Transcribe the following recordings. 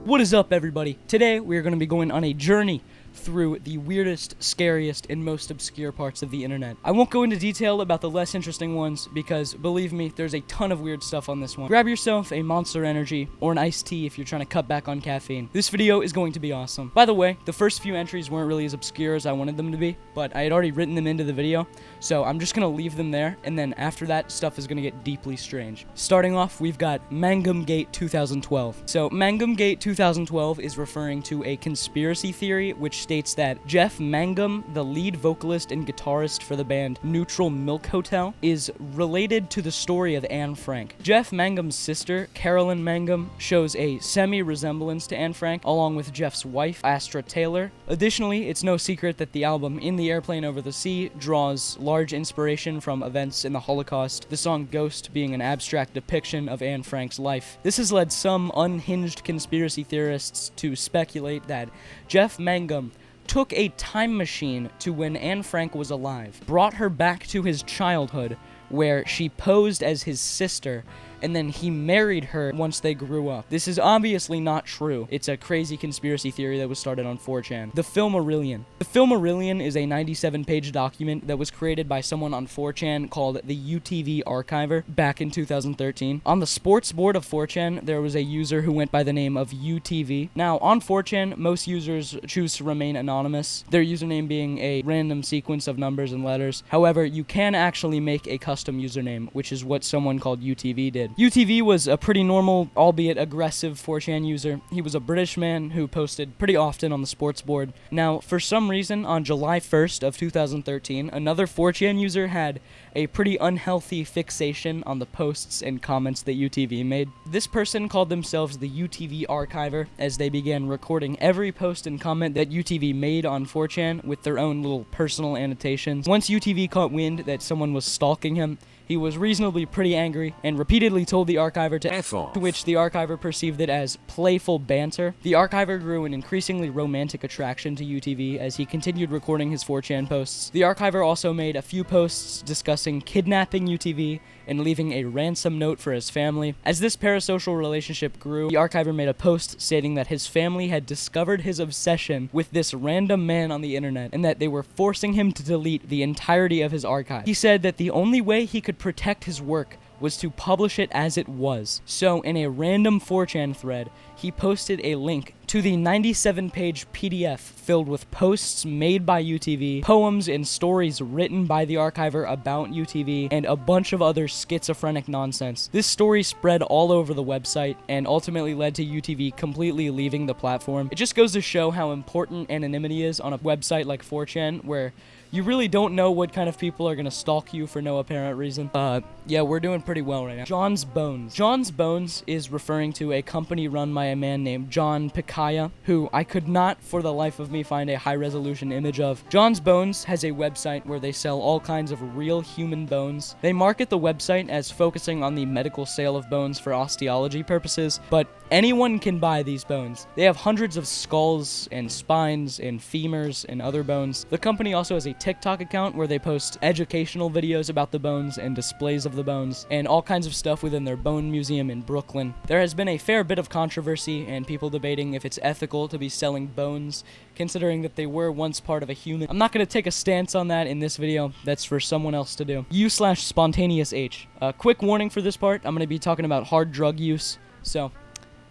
What is up, everybody? Today we are going to be going on a journey through the weirdest, scariest, and most obscure parts of the internet. I won't go into detail about the less interesting ones because, believe me, there's a ton of weird stuff on this one. Grab yourself a Monster Energy or an iced tea if you're trying to cut back on caffeine. This video is going to be awesome. By the way, the first few entries weren't really as obscure as I wanted them to be, but I had already written them into the video, so I'm just going to leave them there, and then after that, stuff is going to get deeply strange. Starting off, we've got Mangum Gate 2012. So, Mangum Gate 2012 is referring to a conspiracy theory which states that Jeff Mangum, the lead vocalist and guitarist for the band Neutral Milk Hotel, is related to the story of Anne Frank. Jeff Mangum's sister, Carolyn Mangum, shows a semi-resemblance to Anne Frank, along with Jeff's wife, Astra Taylor. Additionally, it's no secret that the album In the Airplane Over the Sea draws large inspiration from events in the Holocaust, the song Ghost being an abstract depiction of Anne Frank's life. This has led some unhinged conspiracy theorists to speculate that Jeff Mangum took a time machine to when Anne Frank was alive, brought her back to his childhood, where she posed as his sister, and then he married her once they grew up. This is obviously not true. It's a crazy conspiracy theory that was started on 4chan. The Filmarillion. The Filmarillion is a 97-page document that was created by someone on 4chan called the UTV Archiver back in 2013. On the sports board of 4chan, there was a user who went by the name of UTV. Now, on 4chan, most users choose to remain anonymous, their username being a random sequence of numbers and letters. However, you can actually make a custom username, which is what someone called UTV did. UTV was a pretty normal, albeit aggressive 4chan user. He was a British man who posted pretty often on the sports board. Now, for some reason, on July 1st of 2013, another 4chan user had a pretty unhealthy fixation on the posts and comments that UTV made. This person called themselves the UTV Archiver, as they began recording every post and comment that UTV made on 4chan with their own little personal annotations. Once UTV caught wind that someone was stalking him, he was reasonably pretty angry and repeatedly told the Archiver to F off, to which the Archiver perceived it as playful banter. The Archiver grew an increasingly romantic attraction to UTV as he continued recording his 4chan posts. The Archiver also made a few posts discussing kidnapping UTV and leaving a ransom note for his family. As this parasocial relationship grew, the Archiver made a post stating that his family had discovered his obsession with this random man on the internet and that they were forcing him to delete the entirety of his archive. He said that the only way he could protect his work was to publish it as it was. So, in a random 4chan thread, he posted a link to the 97-page PDF filled with posts made by UTV, poems and stories written by the Archiver about UTV, and a bunch of other schizophrenic nonsense. This story spread all over the website and ultimately led to UTV completely leaving the platform. It just goes to show how important anonymity is on a website like 4chan, where you really don't know what kind of people are gonna stalk you for no apparent reason. Yeah, we're doing pretty well right now. John's Bones. John's Bones is referring to a company run by a man named John Picaya, who I could not for the life of me find a high-resolution image of. John's Bones has a website where they sell all kinds of real human bones. They market the website as focusing on the medical sale of bones for osteology purposes, but anyone can buy these bones. They have hundreds of skulls and spines and femurs and other bones. The company also has a TikTok account where they post educational videos about the bones and displays of the bones and all kinds of stuff within their bone museum in Brooklyn. There has been a fair bit of controversy and people debating if it's ethical to be selling bones, considering that they were once part of a human. I'm not going to take a stance on that in this video. That's for someone else to do. U/Spontaneous H. Quick warning for this part, I'm going to be talking about hard drug use, so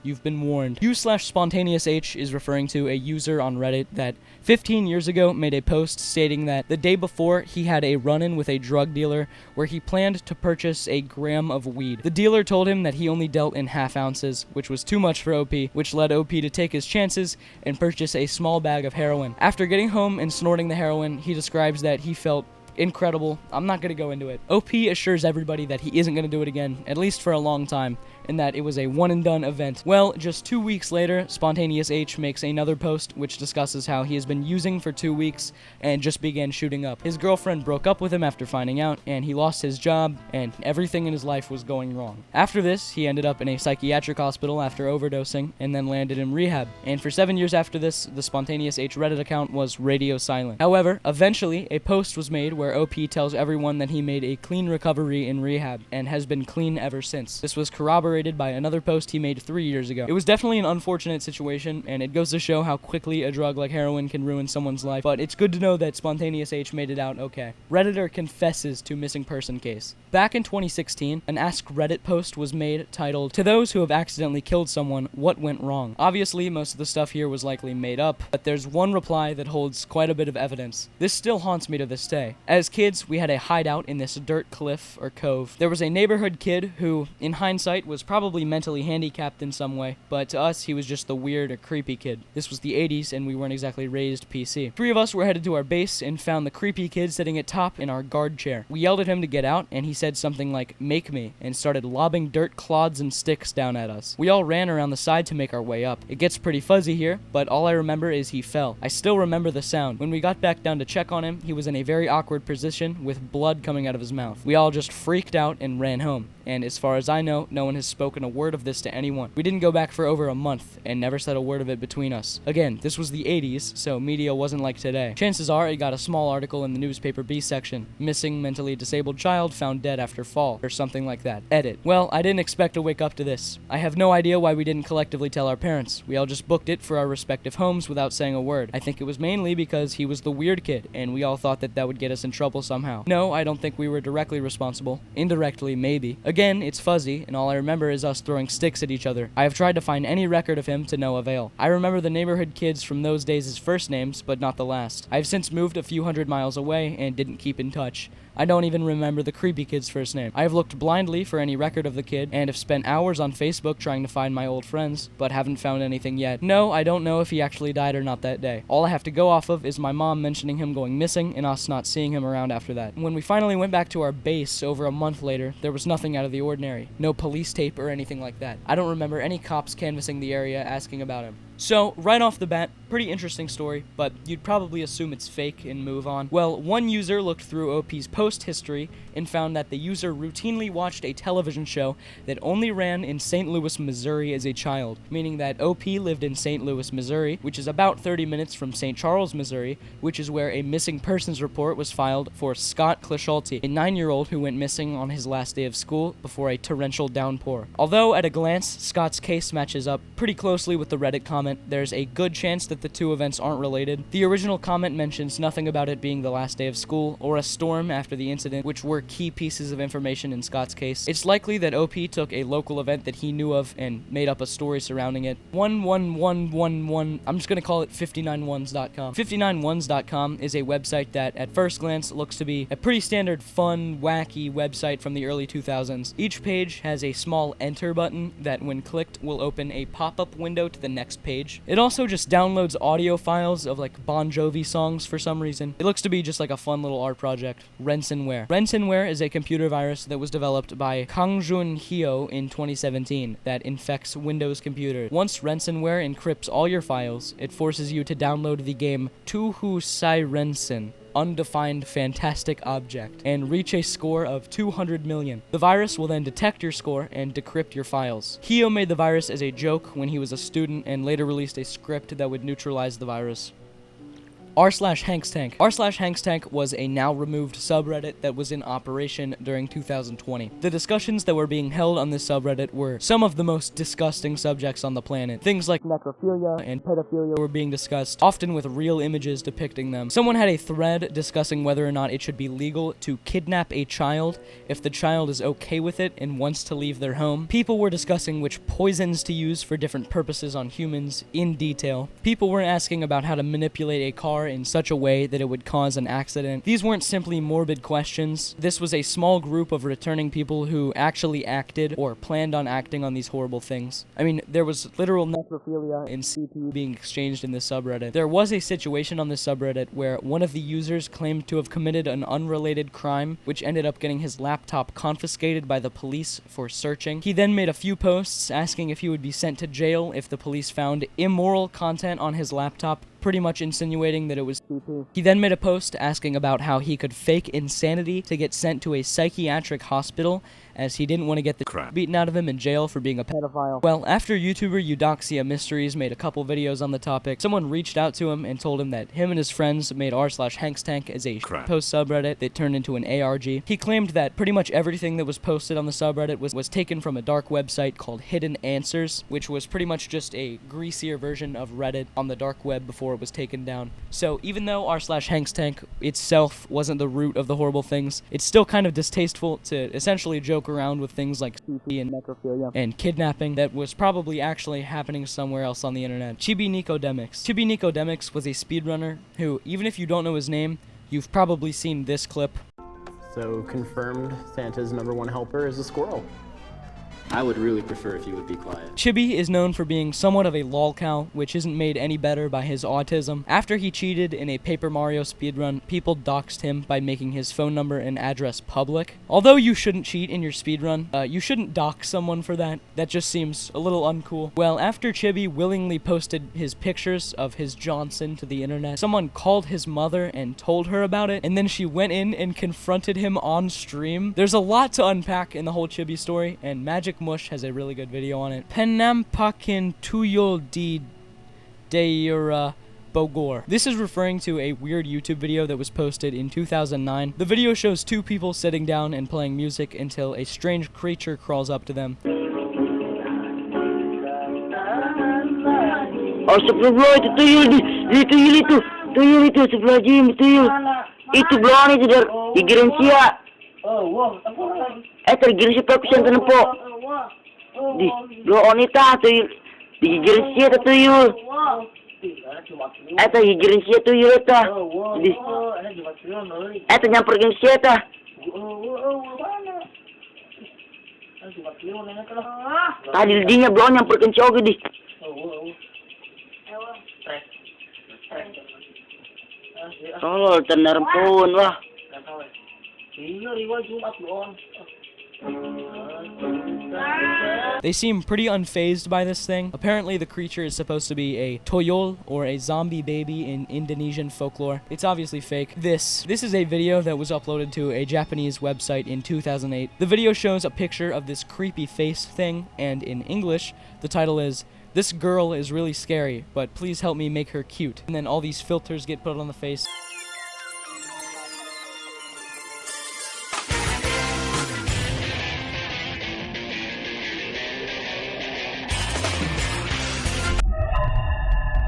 you've been warned. U/Spontaneous H is referring to a user on Reddit that 15 years ago made a post stating that the day before he had a run-in with a drug dealer where he planned to purchase a gram of weed. The dealer told him that he only dealt in half ounces, which was too much for OP, which led OP to take his chances and purchase a small bag of heroin. After getting home and snorting the heroin, he describes that he felt incredible. I'm not going to go into it. OP assures everybody that he isn't going to do it again, at least for a long time, and that it was a one-and-done event. Well, just 2 weeks later, Spontaneous H makes another post which discusses how he has been using for 2 weeks and just began shooting up. His girlfriend broke up with him after finding out, and he lost his job, and everything in his life was going wrong. After this, he ended up in a psychiatric hospital after overdosing, and then landed in rehab. And for 7 years after this, the Spontaneous H Reddit account was radio silent. However, eventually, a post was made where OP tells everyone that he made a clean recovery in rehab, and has been clean ever since. This was corroborated corroborated by another post he made 3 years ago. It was definitely an unfortunate situation, and it goes to show how quickly a drug like heroin can ruin someone's life, but it's good to know that Spontaneous H made it out okay. Redditor confesses to missing person case. Back in 2016, an Ask Reddit post was made titled, "To those who have accidentally killed someone, what went wrong?" Obviously, most of the stuff here was likely made up, but there's one reply that holds quite a bit of evidence. This still haunts me to this day. As kids, we had a hideout in this dirt cliff or cove. There was a neighborhood kid who, in hindsight, was probably mentally handicapped in some way, but to us, he was just the weird or creepy kid. This was the 80s, and we weren't exactly raised PC. 3 of us were headed to our base and found the creepy kid sitting at top in our guard chair. We yelled at him to get out, and he said something like, "Make me," and started lobbing dirt clods and sticks down at us. We all ran around the side to make our way up. It gets pretty fuzzy here, but all I remember is he fell. I still remember the sound. When we got back down to check on him, he was in a very awkward position with blood coming out of his mouth. We all just freaked out and ran home. And as far as I know, no one has spoken a word of this to anyone. We didn't go back for over a month, and never said a word of it between us. Again, this was the 80s, so media wasn't like today. Chances are it got a small article in the newspaper B section. Missing mentally disabled child found dead after fall, or something like that. Edit. Well, I didn't expect to wake up to this. I have no idea why we didn't collectively tell our parents. We all just booked it for our respective homes without saying a word. I think it was mainly because he was the weird kid, and we all thought that that would get us in trouble somehow. No, I don't think we were directly responsible. Indirectly, maybe. Again, it's fuzzy, and all I remember is us throwing sticks at each other. I have tried to find any record of him to no avail. I remember the neighborhood kids from those days' first names, but not the last. I have since moved a few hundred miles away and didn't keep in touch. I don't even remember the creepy kid's first name. I have looked blindly for any record of the kid, and have spent hours on Facebook trying to find my old friends, but haven't found anything yet. No, I don't know if he actually died or not that day. All I have to go off of is my mom mentioning him going missing, and us not seeing him around after that. When we finally went back to our base over a month later, there was nothing out of the ordinary. No police tape or anything like that. I don't remember any cops canvassing the area asking about him. So, right off the bat, pretty interesting story, but you'd probably assume it's fake and move on. Well, one user looked through OP's post history and found that the user routinely watched a television show that only ran in St. Louis, Missouri as a child, meaning that OP lived in St. Louis, Missouri, which is about 30 minutes from St. Charles, Missouri, which is where a missing persons report was filed for Scott Clishalty, a 9-year-old who went missing on his last day of school before a torrential downpour. Although, at a glance, Scott's case matches up pretty closely with the Reddit comment, there's a good chance that the two events aren't related. The original comment mentions nothing about it being the last day of school or a storm after the incident, which were key pieces of information in Scott's case. It's likely that OP took a local event that he knew of and made up a story surrounding it. 11111, I'm just gonna call it 591s.com. 591s.com is a website that at first glance looks to be a pretty standard, fun, wacky website from the early 2000s. Each page has a small enter button that when clicked will open a pop-up window to the next page. It also just downloads audio files of like Bon Jovi songs for some reason. It looks to be just like a fun little art project. Ransomware. Ransomware is a computer virus that was developed by Kangjun Hyo in 2017 that infects Windows computers. Once ransomware encrypts all your files, it forces you to download the game Tuhu Sirensen, undefined fantastic object, and reach a score of 200 million. The virus will then detect your score and decrypt your files. Hyo made the virus as a joke when he was a student and later released a script that would neutralize the virus. r/HanksTank. r/HanksTank was a now-removed subreddit that was in operation during 2020. The discussions that were being held on this subreddit were some of the most disgusting subjects on the planet. Things like necrophilia and pedophilia were being discussed, often with real images depicting them. Someone had a thread discussing whether or not it should be legal to kidnap a child if the child is okay with it and wants to leave their home. People were discussing which poisons to use for different purposes on humans in detail. People were asking about how to manipulate a car in such a way that it would cause an accident. These weren't simply morbid questions. This was a small group of returning people who actually acted or planned on acting on these horrible things. I mean, there was literal necrophilia and CP being exchanged in this subreddit. There was a situation on this subreddit where one of the users claimed to have committed an unrelated crime, which ended up getting his laptop confiscated by the police for searching. He then made a few posts asking if he would be sent to jail if the police found immoral content on his laptop, pretty much insinuating that it was CP. He then made a post asking about how he could fake insanity to get sent to a psychiatric hospital as he didn't want to get the crap beaten out of him in jail for being a pedophile. Well, after YouTuber Eudoxia Mysteries made a couple videos on the topic, someone reached out to him and told him that him and his friends made r/HanksTank as a post subreddit that turned into an ARG. He claimed that pretty much everything that was posted on the subreddit was taken from a dark website called Hidden Answers, which was pretty much just a greasier version of Reddit on the dark web before it was taken down. So even though r/HanksTank itself wasn't the root of the horrible things, it's still kind of distasteful to essentially joke around with things like CP and necrophilia and kidnapping that was probably actually happening somewhere else on the internet. Chibi Nicodemix. Chibi Nicodemix was a speedrunner who, even if you don't know his name, you've probably seen this clip. So confirmed, Santa's #1 helper is a squirrel. I would really prefer if you would be quiet. Chibi is known for being somewhat of a lolcow, which isn't made any better by his autism. After he cheated in a Paper Mario speedrun, people doxed him by making his phone number and address public. Although you shouldn't cheat in your speedrun, you shouldn't dox someone for that. That just seems a little uncool. Well, after Chibi willingly posted his pictures of his Johnson to the internet, someone called his mother and told her about it, and then she went in and confronted him on stream. There's a lot to unpack in the whole Chibi story, and Magic Mush has a really good video on it. Penampakin tuyol di deira Bogor. This is referring to a weird YouTube video that was posted in 2009. The video shows two people sitting down and playing music until a strange creature crawls up to them. Astagfirullah, itu tuyul tuyul itu sebelah Jim, tuyul. Itu belakang itu dari gigiran sia. Tergiran si perkusian tempo. Di dua wanita tuyul, di gigiran sia tuyul. Gigiran sia tuyul eta. Di nyamperin sia eta. Tadi dinya belum nyamperin sia oge di. Tolol tenar pun wah. They seem pretty unfazed by this thing. Apparently the creature is supposed to be a toyol, or a zombie baby in Indonesian folklore. It's obviously fake. This is a video that was uploaded to a Japanese website in 2008. The video shows a picture of this creepy face thing, and in English, the title is, "This girl is really scary, but please help me make her cute." And then all these filters get put on the face.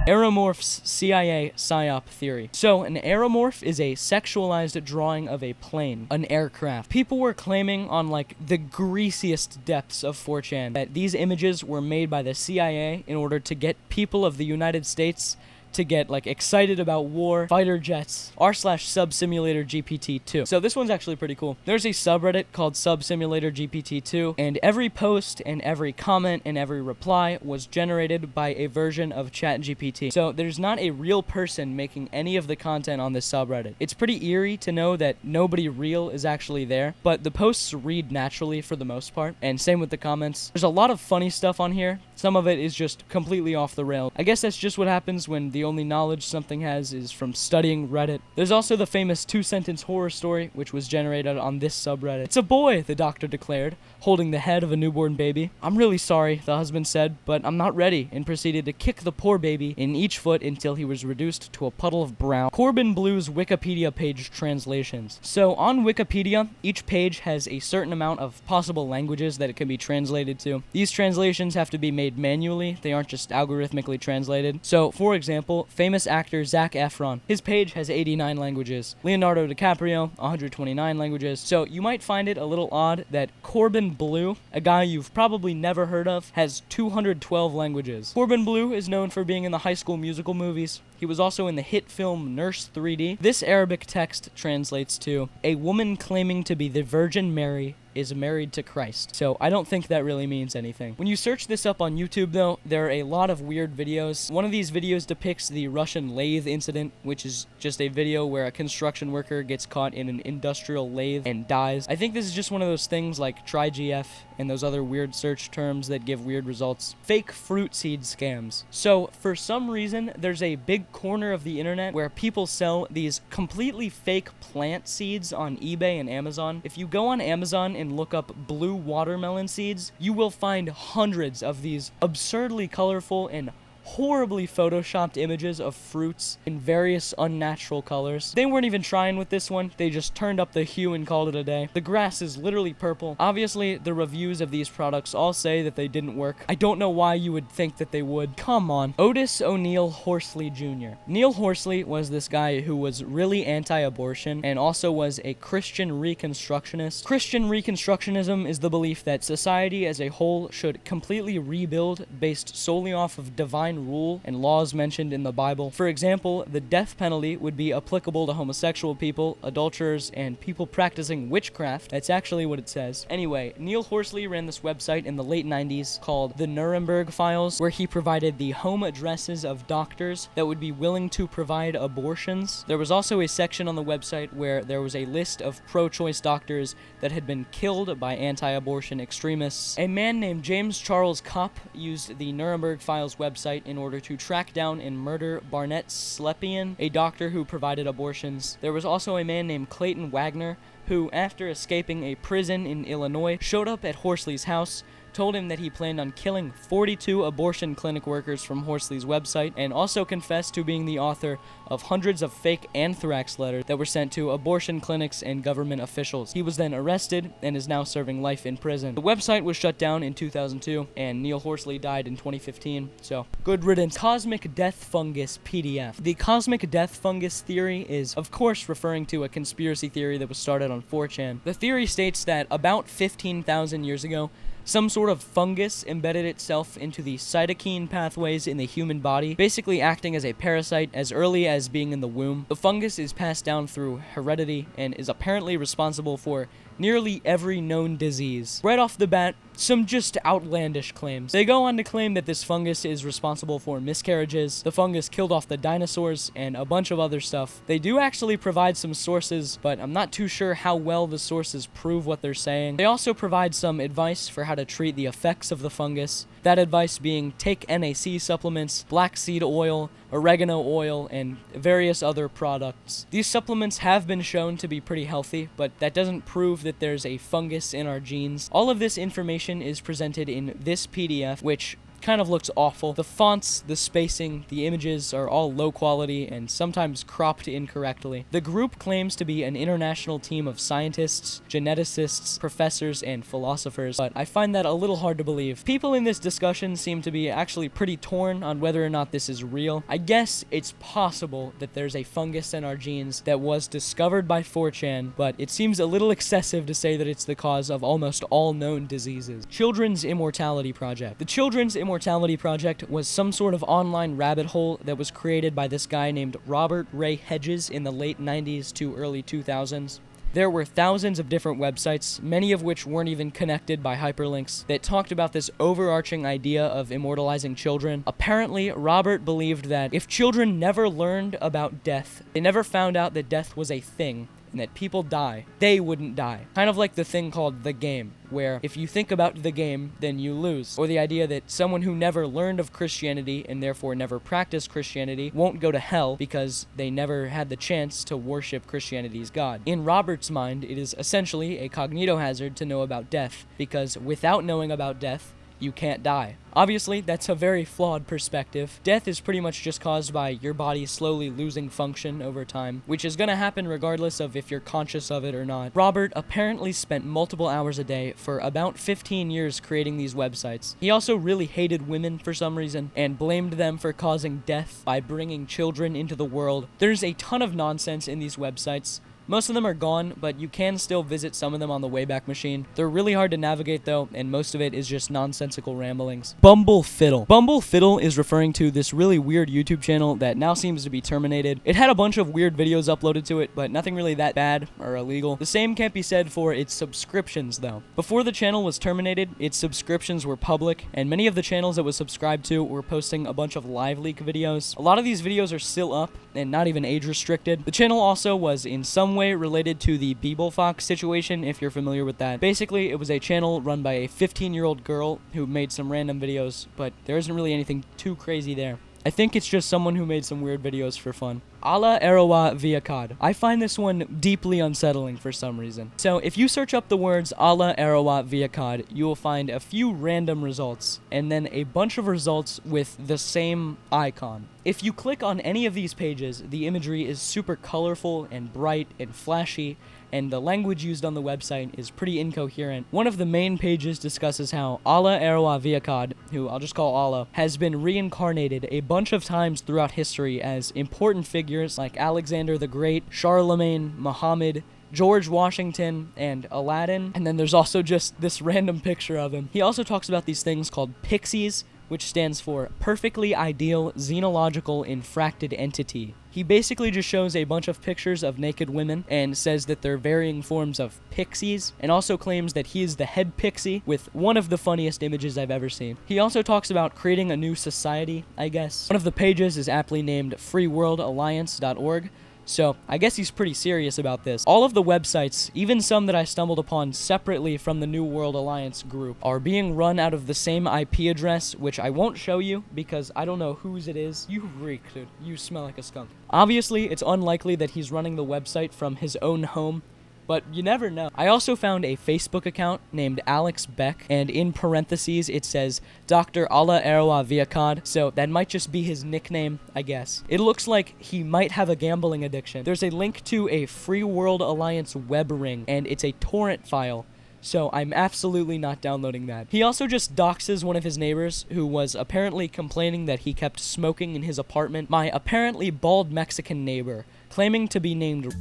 Aeromorph's CIA PSYOP theory. So, an aeromorph is a sexualized drawing of a plane, an aircraft. People were claiming on, like, the greasiest depths of 4chan that these images were made by the CIA in order to get people of the United States to get, like, excited about war, fighter jets, r/SubSimulator GPT-2. So this one's actually pretty cool. There's a subreddit called SubSimulator GPT-2, and every post and every comment and every reply was generated by a version of ChatGPT. So there's not a real person making any of the content on this subreddit. It's pretty eerie to know that nobody real is actually there, but the posts read naturally for the most part, and same with the comments. There's a lot of funny stuff on here. Some of it is just completely off the rail. I guess that's just what happens when the only knowledge something has is from studying Reddit. There's also the famous 2-sentence horror story, which was generated on this subreddit. "It's a boy," the doctor declared, holding the head of a newborn baby. "I'm really sorry," the husband said, "but I'm not ready," and proceeded to kick the poor baby in each foot until he was reduced to a puddle of brown. Corbin Blue's Wikipedia page translations. So on Wikipedia, each page has a certain amount of possible languages that it can be translated to. These translations have to be made manually. They aren't just algorithmically translated. So, for example, famous actor Zac Efron. His page has 89 languages. Leonardo DiCaprio, 129 languages. So you might find it a little odd that Corbin Blue, a guy you've probably never heard of, has 212 languages. Corbin Blue is known for being in the High School Musical movies. He was also in the hit film Nurse 3D. This Arabic text translates to, "A woman claiming to be the Virgin Mary is married to Christ." So I don't think that really means anything. When you search this up on YouTube, though, there are a lot of weird videos. One of these videos depicts the Russian lathe incident, which is just a video where a construction worker gets caught in an industrial lathe and dies. I think this is just one of those things like TryGF and those other weird search terms that give weird results. Fake fruit seed scams. So, for some reason, there's a big corner of the internet where people sell these completely fake plant seeds on eBay and Amazon. If you go on Amazon and look up blue watermelon seeds, you will find hundreds of these absurdly colorful and horribly photoshopped images of fruits in various unnatural colors. They weren't even trying with this one, they just turned up the hue and called it a day. The grass is literally purple. Obviously, the reviews of these products all say that they didn't work. I don't know why you would think that they would. Come on. Otis O'Neill Horsley Jr. Neil Horsley was this guy who was really anti-abortion and also was a Christian Reconstructionist. Christian Reconstructionism is the belief that society as a whole should completely rebuild based solely off of divine rule and laws mentioned in the Bible. For example, the death penalty would be applicable to homosexual people, adulterers, and people practicing witchcraft. That's actually what it says. Anyway, Neil Horsley ran this website in the late 90s called the Nuremberg Files, where he provided the home addresses of doctors that would be willing to provide abortions. There was also a section on the website where there was a list of pro-choice doctors that had been killed by anti-abortion extremists. A man named James Charles Kopp used the Nuremberg Files website in order to track down and murder Barnett Slepian, a doctor who provided abortions. There was also a man named Clayton Wagner, who, after escaping a prison in Illinois, showed up at Horsley's house, told him that he planned on killing 42 abortion clinic workers from Horsley's website, and also confessed to being the author of hundreds of fake anthrax letters that were sent to abortion clinics and government officials. He was then arrested and is now serving life in prison. The website was shut down in 2002, and Neil Horsley died in 2015, so good riddance. Cosmic Death Fungus PDF. The Cosmic Death Fungus theory is, of course, referring to a conspiracy theory that was started on 4chan. The theory states that about 15,000 years ago, some sort of fungus embedded itself into the cytokine pathways in the human body, basically acting as a parasite as early as being in the womb. The fungus is passed down through heredity and is apparently responsible for nearly every known disease. Right off the bat, some just outlandish claims. They go on to claim that this fungus is responsible for miscarriages, the fungus killed off the dinosaurs, and a bunch of other stuff. They do actually provide some sources, but I'm not too sure how well the sources prove what they're saying. They also provide some advice for how to treat the effects of the fungus. That advice being take NAC supplements, black seed oil, oregano oil, and various other products. These supplements have been shown to be pretty healthy, but that doesn't prove that there's a fungus in our genes. All of this information is presented in this PDF, which kind of looks awful. The fonts, the spacing, the images are all low quality and sometimes cropped incorrectly. The group claims to be an international team of scientists, geneticists, professors, and philosophers, but I find that a little hard to believe. People in this discussion seem to be actually pretty torn on whether or not this is real. I guess it's possible that there's a fungus in our genes that was discovered by 4chan, but it seems a little excessive to say that it's the cause of almost all known diseases. Children's Immortality Project. The Children's Immortality Project was some sort of online rabbit hole that was created by this guy named Robert Ray Hedges in the late 90s to early 2000s. There were thousands of different websites, many of which weren't even connected by hyperlinks, that talked about this overarching idea of immortalizing children. Apparently, Robert believed that if children never learned about death, they never found out that death was a thing, and that people die, they wouldn't die. Kind of like the thing called the game, where if you think about the game, then you lose. Or the idea that someone who never learned of Christianity and therefore never practiced Christianity won't go to hell because they never had the chance to worship Christianity's God. In Robert's mind, it is essentially a cognitohazard to know about death, because without knowing about death, you can't die. Obviously, that's a very flawed perspective. Death is pretty much just caused by your body slowly losing function over time, which is gonna happen regardless of if you're conscious of it or not. Robert apparently spent multiple hours a day for about 15 years creating these websites. He also really hated women for some reason, and blamed them for causing death by bringing children into the world. There's a ton of nonsense in these websites. Most of them are gone, but you can still visit some of them on the Wayback Machine. They're really hard to navigate though, and most of it is just nonsensical ramblings. Bumble Fiddle. Bumble Fiddle is referring to this really weird YouTube channel that now seems to be terminated. It had a bunch of weird videos uploaded to it, but nothing really that bad or illegal. The same can't be said for its subscriptions though. Before the channel was terminated, its subscriptions were public, and many of the channels it was subscribed to were posting a bunch of live leak videos. A lot of these videos are still up, and not even age restricted. The channel also was in some way related to the BeeBleFox situation, if you're familiar with that. Basically, it was a channel run by a 15-year-old girl who made some random videos, but there isn't really anything too crazy there. I think it's just someone who made some weird videos for fun. Ala Arawa Viakad. I find this one deeply unsettling for some reason. So if you search up the words Ala Arawa Viakad, you will find a few random results, and then a bunch of results with the same icon. If you click on any of these pages, the imagery is super colorful and bright and flashy, and the language used on the website is pretty incoherent. One of the main pages discusses how Ala Arawa Viakad, who I'll just call Ala, has been reincarnated a bunch of times throughout history as important figures like Alexander the Great, Charlemagne, Muhammad, George Washington, and Aladdin. And then there's also just this random picture of him. He also talks about these things called pixies, which stands for Perfectly Ideal Xenological Infracted Entity. He basically just shows a bunch of pictures of naked women and says that they're varying forms of pixies, and also claims that he is the head pixie with one of the funniest images I've ever seen. He also talks about creating a new society, I guess. One of the pages is aptly named freeworldalliance.org. So, I guess he's pretty serious about this. All of the websites, even some that I stumbled upon separately from the New World Alliance group, are being run out of the same IP address, which I won't show you because I don't know whose it is. You reek, dude. You smell like a skunk. Obviously, it's unlikely that he's running the website from his own home, but you never know. I also found a Facebook account named Alex Beck, and in parentheses it says Dr. Ala Arawa Viakad, so that might just be his nickname, I guess. It looks like he might have a gambling addiction. There's a link to a Free World Alliance web ring, and it's a torrent file, so I'm absolutely not downloading that. He also just doxes one of his neighbors, who was apparently complaining that he kept smoking in his apartment. My apparently bald Mexican neighbor, claiming to be named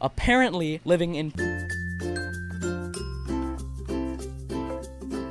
apparently living in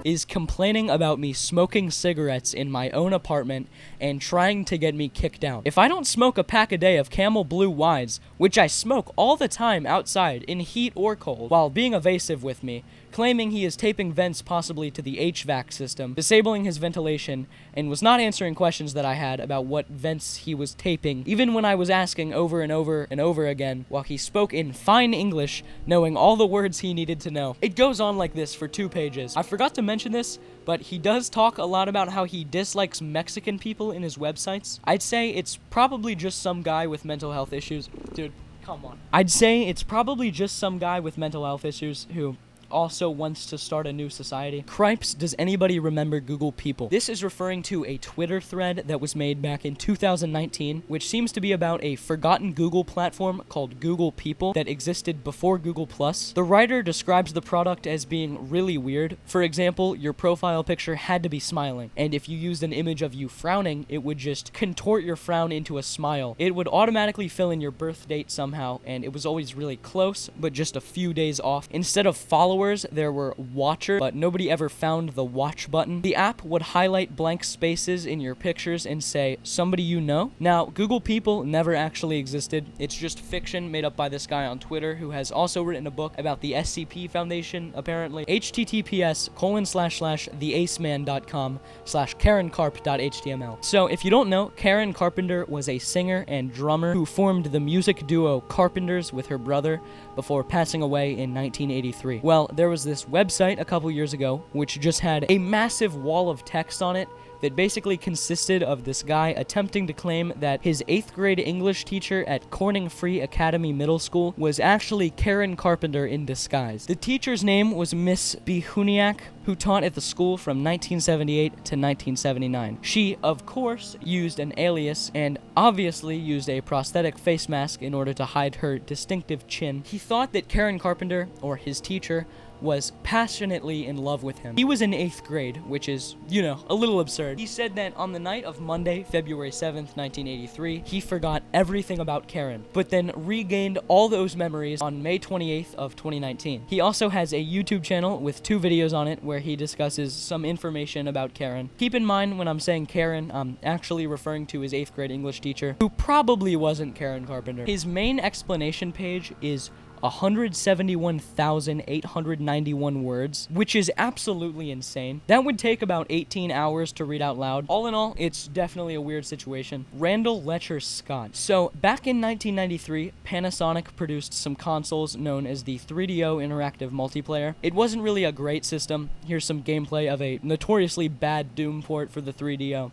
is complaining about me smoking cigarettes in my own apartment and trying to get me kicked out. If I don't smoke a pack a day of Camel Blue Wides, which I smoke all the time outside in heat or cold, while being evasive with me, claiming he is taping vents possibly to the HVAC system, disabling his ventilation, and was not answering questions that I had about what vents he was taping, even when I was asking over and over and over again, while he spoke in fine English, knowing all the words he needed to know. It goes on like this for 2 pages. I forgot to mention this, but he does talk a lot about how he dislikes Mexican people in his websites. I'd say it's probably just some guy with mental health issues. Dude, come on. I'd say it's probably just some guy with mental health issues who also wants to start a new society. Cripes, does anybody remember Google People? This is referring to a Twitter thread that was made back in 2019, which seems to be about a forgotten Google platform called Google People that existed before Google+. The writer describes the product as being really weird. For example, your profile picture had to be smiling, and if you used an image of you frowning, it would just contort your frown into a smile. It would automatically fill in your birth date somehow, and it was always really close, but just a few days off. Instead of followers, there were watchers, but nobody ever found the watch button. The app would highlight blank spaces in your pictures and say, somebody you know? Now, Google People never actually existed. It's just fiction made up by this guy on Twitter who has also written a book about the SCP Foundation, apparently. https://theaceman.com/KarenCarp.html. So, if you don't know, Karen Carpenter was a singer and drummer who formed the music duo Carpenters with her brother before passing away in 1983. Well, there was this website a couple years ago which just had a massive wall of text on it that basically consisted of this guy attempting to claim that his 8th grade English teacher at Corning Free Academy Middle School was actually Karen Carpenter in disguise. The teacher's name was Miss Bihuniak, who taught at the school from 1978 to 1979. She, of course, used an alias and obviously used a prosthetic face mask in order to hide her distinctive chin. He thought that Karen Carpenter, or his teacher, was passionately in love with him. He was in 8th grade, which is, you know, a little absurd. He said that on the night of Monday, February 7th, 1983, he forgot everything about Karen, but then regained all those memories on May 28th of 2019. He also has a YouTube channel with 2 videos on it where he discusses some information about Karen. Keep in mind when I'm saying Karen, I'm actually referring to his 8th grade English teacher, who probably wasn't Karen Carpenter. His main explanation page is 171,891 words, which is absolutely insane. That would take about 18 hours to read out loud. All in all, it's definitely a weird situation. Randall Letcher Scott. So, back in 1993, Panasonic produced some consoles known as the 3DO Interactive Multiplayer. It wasn't really a great system. Here's some gameplay of a notoriously bad Doom port for the 3DO.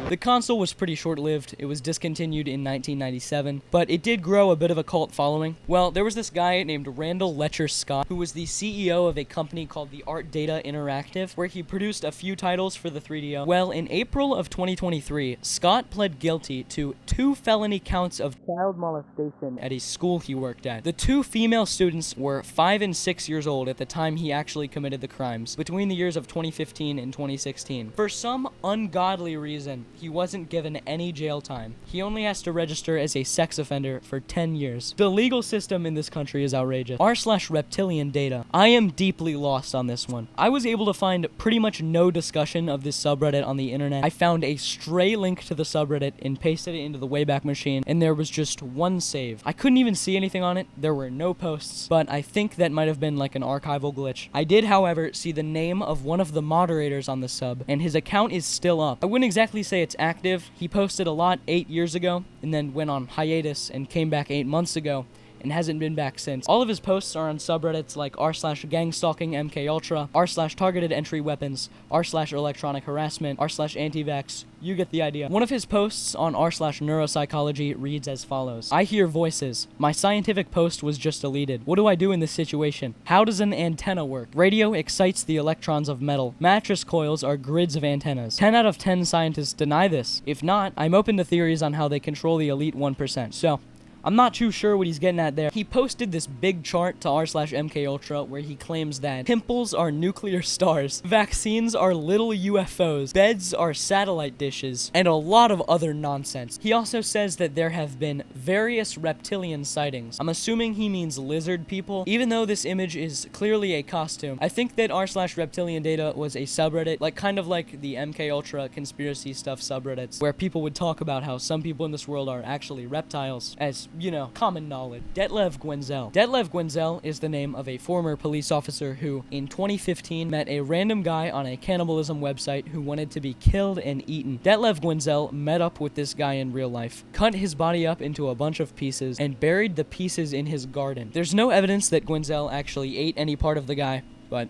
The console was pretty short-lived. It was discontinued in 1997, but it did grow a bit of a cult following. Well, there was this guy named Randall Letcher Scott, who was the CEO of a company called the Art Data Interactive, where he produced a few titles for the 3DO. Well, in April of 2023, Scott pled guilty to 2 felony counts of child molestation at a school he worked at. The 2 female students were 5 and 6 years old at the time he actually committed the crimes, between the years of 2015 and 2016. For some ungodly reason, he wasn't given any jail time. He only has to register as a sex offender for 10 years. The legal system in this country is outrageous. r/reptilian data. I am deeply lost on this one. I was able to find pretty much no discussion of this subreddit on the internet. I found a stray link to the subreddit and pasted it into the Wayback Machine, and there was just one save. I couldn't even see anything on it. There were no posts, but I think that might have been like an archival glitch. I did, however, see the name of one of the moderators on the sub, and his account is still up. I wouldn't exactly say it's active. He posted a lot 8 years ago and then went on hiatus and came back 8 months ago and hasn't been back since. All of his posts are on subreddits like r/gangstalking MKUltra, r/targeted entry weapons, r/electronic harassment, r/anti-vax. You get the idea. One of his posts on r/neuropsychology reads as follows: I hear voices. My scientific post was just deleted. What do I do in this situation? How does an antenna work? Radio excites the electrons of metal. Mattress coils are grids of antennas. 10 out of 10 scientists deny this. If not, I'm open to theories on how they control the elite 1%. So, I'm not too sure what he's getting at there. He posted this big chart to r/MKUltra where he claims that pimples are nuclear stars, vaccines are little UFOs, beds are satellite dishes, and a lot of other nonsense. He also says that there have been various reptilian sightings. I'm assuming he means lizard people, even though this image is clearly a costume. I think that r/reptilian data was a subreddit, like kind of like the MKUltra conspiracy stuff subreddits, where people would talk about how some people in this world are actually reptiles, as you know, common knowledge. Detlev Gwenzel. Detlev Gwenzel is the name of a former police officer who, in 2015, met a random guy on a cannibalism website who wanted to be killed and eaten. Detlev Gwenzel met up with this guy in real life, cut his body up into a bunch of pieces, and buried the pieces in his garden. There's no evidence that Gwenzel actually ate any part of the guy, but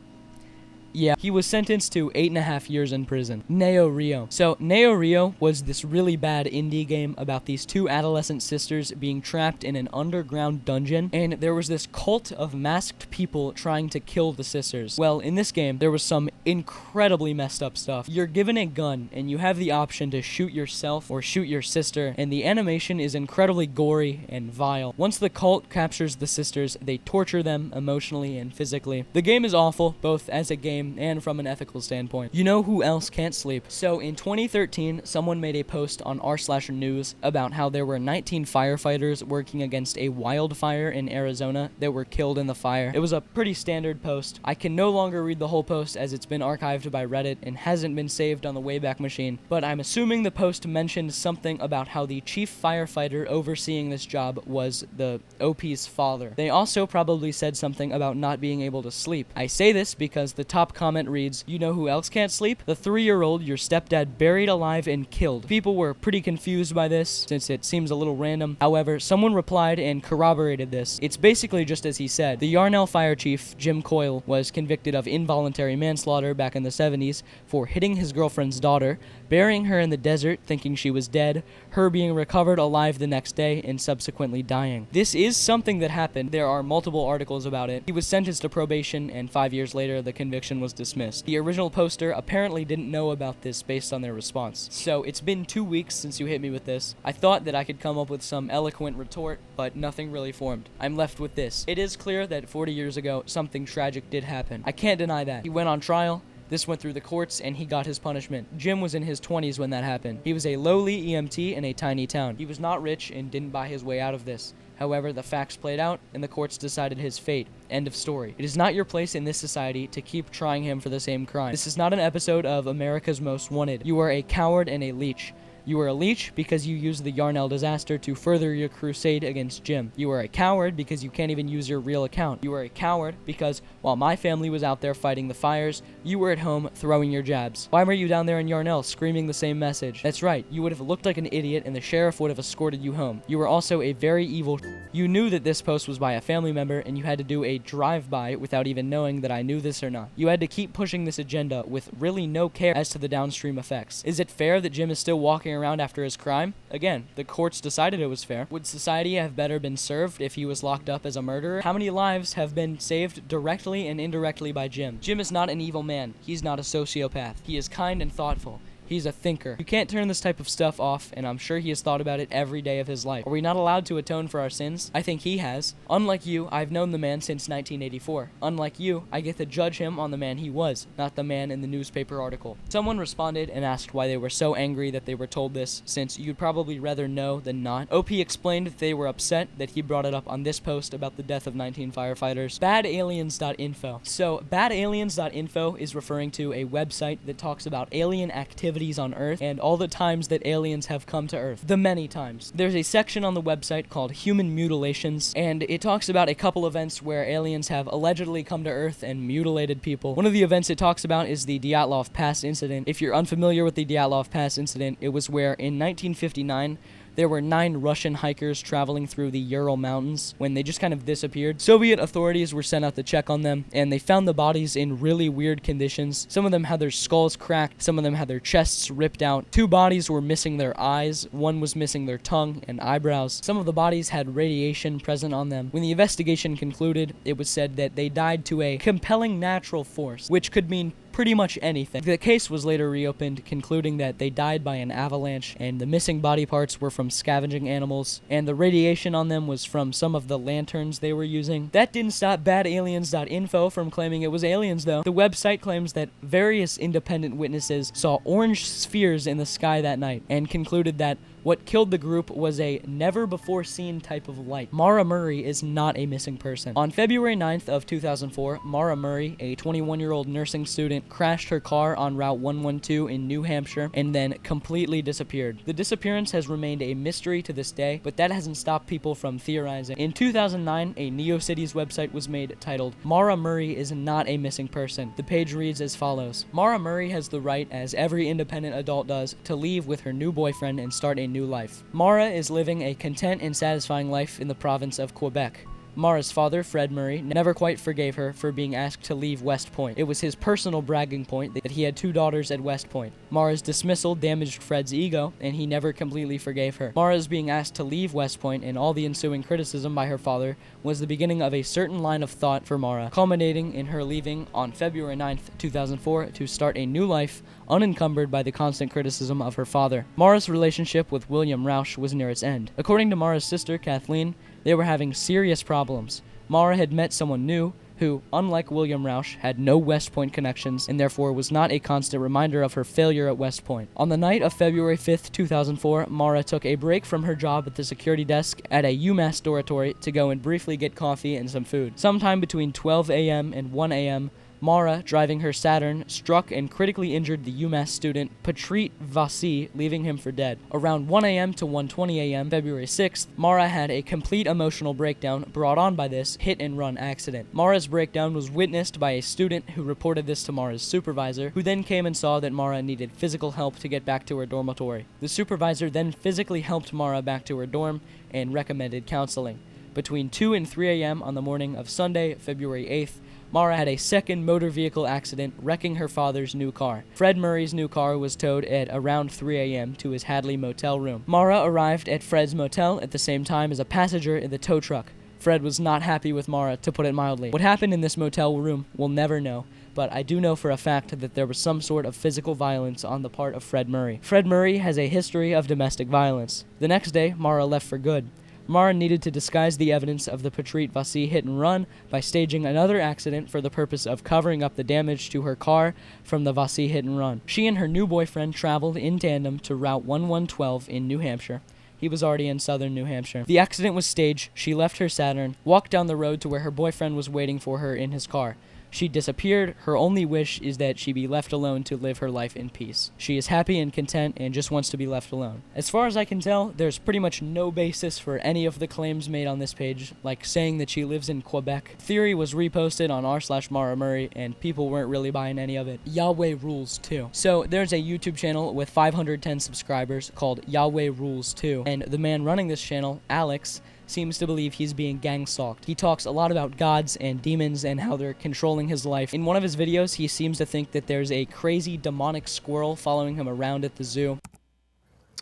yeah, he was sentenced to 8.5 years in prison. Neo Rio. So, Neo Rio was this really bad indie game about these 2 adolescent sisters being trapped in an underground dungeon, and there was this cult of masked people trying to kill the sisters. Well, in this game, there was some incredibly messed up stuff. You're given a gun, and you have the option to shoot yourself or shoot your sister, and the animation is incredibly gory and vile. Once the cult captures the sisters, they torture them emotionally and physically. The game is awful, both as a game and from an ethical standpoint. You know who else can't sleep? So in 2013, someone made a post on r/news about how there were 19 firefighters working against a wildfire in Arizona that were killed in the fire. It was a pretty standard post. I can no longer read the whole post as it's been archived by Reddit and hasn't been saved on the Wayback Machine, but I'm assuming the post mentioned something about how the chief firefighter overseeing this job was the OP's father. They also probably said something about not being able to sleep. I say this because the top comment reads, you know who else can't sleep? The 3-year-old your stepdad buried alive and killed. People were pretty confused by this, since it seems a little random. However, someone replied and corroborated this. It's basically just as he said. The Yarnell fire chief, Jim Coyle, was convicted of involuntary manslaughter back in the 70s for hitting his girlfriend's daughter, burying her in the desert thinking she was dead, her being recovered alive the next day, and subsequently dying. This is something that happened. There are multiple articles about it. He was sentenced to probation, and 5 years later, the conviction was dismissed. The original poster apparently didn't know about this based on their response. So it's been 2 weeks since you hit me with this. I thought that I could come up with some eloquent retort, but nothing really formed. I'm left with this. It is clear that 40 years ago, something tragic did happen. I can't deny that. He went on trial. This went through the courts, and he got his punishment. Jim was in his 20s when that happened. He was a lowly EMT in a tiny town. He was not rich and didn't buy his way out of this. However, the facts played out, and the courts decided his fate. End of story. It is not your place in this society to keep trying him for the same crime. This is not an episode of America's Most Wanted. You are a coward and a leech. You are a leech because you used the Yarnell disaster to further your crusade against Jim. You are a coward because you can't even use your real account. You are a coward because while my family was out there fighting the fires, you were at home throwing your jabs. Why were you down there in Yarnell screaming the same message? That's right, you would have looked like an idiot and the sheriff would have escorted you home. You were also a very evil. You knew that this post was by a family member and you had to do a drive-by without even knowing that I knew this or not. You had to keep pushing this agenda with really no care as to the downstream effects. Is it fair that Jim is still walking around after his crime? Again, the courts decided it was fair. Would society have better been served if he was locked up as a murderer? How many lives have been saved directly and indirectly by Jim? Jim is not an evil man. He's not a sociopath. He is kind and thoughtful. He's a thinker. You can't turn this type of stuff off, and I'm sure he has thought about it every day of his life. Are we not allowed to atone for our sins? I think he has. Unlike you, I've known the man since 1984. Unlike you, I get to judge him on the man he was, not the man in the newspaper article. Someone responded and asked why they were so angry that they were told this, since you'd probably rather know than not. OP explained that they were upset that he brought it up on this post about the death of 19 firefighters. Badaliens.info. So, badaliens.info is referring to a website that talks about alien activities on Earth and all the times that aliens have come to Earth. The many times. There's a section on the website called Human Mutilations, and it talks about a couple events where aliens have allegedly come to Earth and mutilated people. One of the events it talks about is the Dyatlov Pass incident. If you're unfamiliar with the Dyatlov Pass incident, it was where in 1959, there were 9 Russian hikers traveling through the Ural Mountains when they just kind of disappeared. Soviet authorities were sent out to check on them, and they found the bodies in really weird conditions. Some of them had their skulls cracked, some of them had their chests ripped out. 2 bodies were missing their eyes, 1 was missing their tongue and eyebrows. Some of the bodies had radiation present on them. When the investigation concluded, it was said that they died to a compelling natural force, which could mean pretty much anything. The case was later reopened, concluding that they died by an avalanche, and the missing body parts were from scavenging animals, and the radiation on them was from some of the lanterns they were using. That didn't stop badaliens.info from claiming it was aliens, though. The website claims that various independent witnesses saw orange spheres in the sky that night, and concluded that what killed the group was a never-before-seen type of light. Mara Murray is not a missing person. On February 9th of 2004, Mara Murray, a 21-year-old nursing student, crashed her car on Route 112 in New Hampshire and then completely disappeared. The disappearance has remained a mystery to this day, but that hasn't stopped people from theorizing. In 2009, a NeoCities website was made titled, "Mara Murray is not a missing person." The page reads as follows: Mara Murray has the right, as every independent adult does, to leave with her new boyfriend and start a new life. Mara is living a content and satisfying life in the province of Quebec. Mara's father, Fred Murray, never quite forgave her for being asked to leave West Point. It was his personal bragging point that he had 2 daughters at West Point. Mara's dismissal damaged Fred's ego, and he never completely forgave her. Mara's being asked to leave West Point and all the ensuing criticism by her father was the beginning of a certain line of thought for Mara, culminating in her leaving on February 9th, 2004 to start a new life unencumbered by the constant criticism of her father. Mara's relationship with William Rausch was near its end. According to Mara's sister, Kathleen, they were having serious problems. Mara had met someone new who, unlike William Rausch, had no West Point connections and therefore was not a constant reminder of her failure at West Point. On the night of February 5th, 2004, Mara took a break from her job at the security desk at a UMass dormitory to go and briefly get coffee and some food. Sometime between 12 a.m. and 1 a.m., Mara, driving her Saturn, struck and critically injured the UMass student Patrit Vassy, leaving him for dead. Around 1 a.m. to 1:20 a.m. February 6th, Mara had a complete emotional breakdown brought on by this hit-and-run accident. Mara's breakdown was witnessed by a student who reported this to Mara's supervisor, who then came and saw that Mara needed physical help to get back to her dormitory. The supervisor then physically helped Mara back to her dorm and recommended counseling. Between 2 and 3 a.m. on the morning of Sunday, February 8th, Mara had a second motor vehicle accident, wrecking her father's new car. Fred Murray's new car was towed at around 3 a.m. to his Hadley motel room. Mara arrived at Fred's motel at the same time as a passenger in the tow truck. Fred was not happy with Mara, to put it mildly. What happened in this motel room, we'll never know, but I do know for a fact that there was some sort of physical violence on the part of Fred Murray. Fred Murray has a history of domestic violence. The next day, Mara left for good. Mara needed to disguise the evidence of the Patrit Vassy hit and run by staging another accident for the purpose of covering up the damage to her car from the Vassy hit and run. She and her new boyfriend traveled in tandem to Route 1112 in New Hampshire. he was already in southern New Hampshire. The accident was staged. She left her Saturn, walked down the road to where her boyfriend was waiting for her in his car. She disappeared. Her only wish is that she be left alone to live her life in peace. She is happy and content and just wants to be left alone. As far as I can tell, there's pretty much no basis for any of the claims made on this page, like saying that she lives in Quebec. Theory was reposted on r/Mara Murray, and people weren't really buying any of it. Yahweh Rules 2. So there's a YouTube channel with 510 subscribers called Yahweh Rules 2, and the man running this channel, Alex, seems to believe he's being gang-stalked. He talks a lot about gods and demons and how they're controlling his life. In one of his videos, he seems to think that there's a crazy demonic squirrel following him around at the zoo.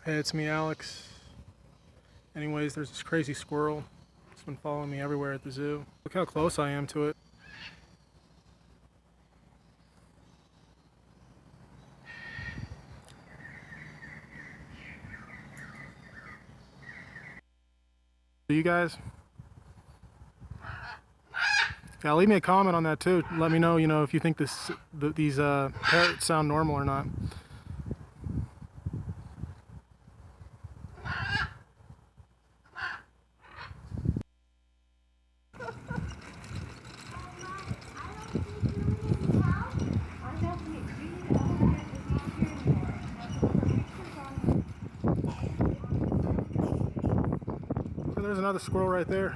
Hey, it's me, Alex. Anyways, there's this crazy squirrel. It's been following me everywhere at the zoo. Look how close I am to it. You guys? Yeah, leave me a comment on that too. Let me know, if you think these parrots sound normal or not. There's another squirrel right there.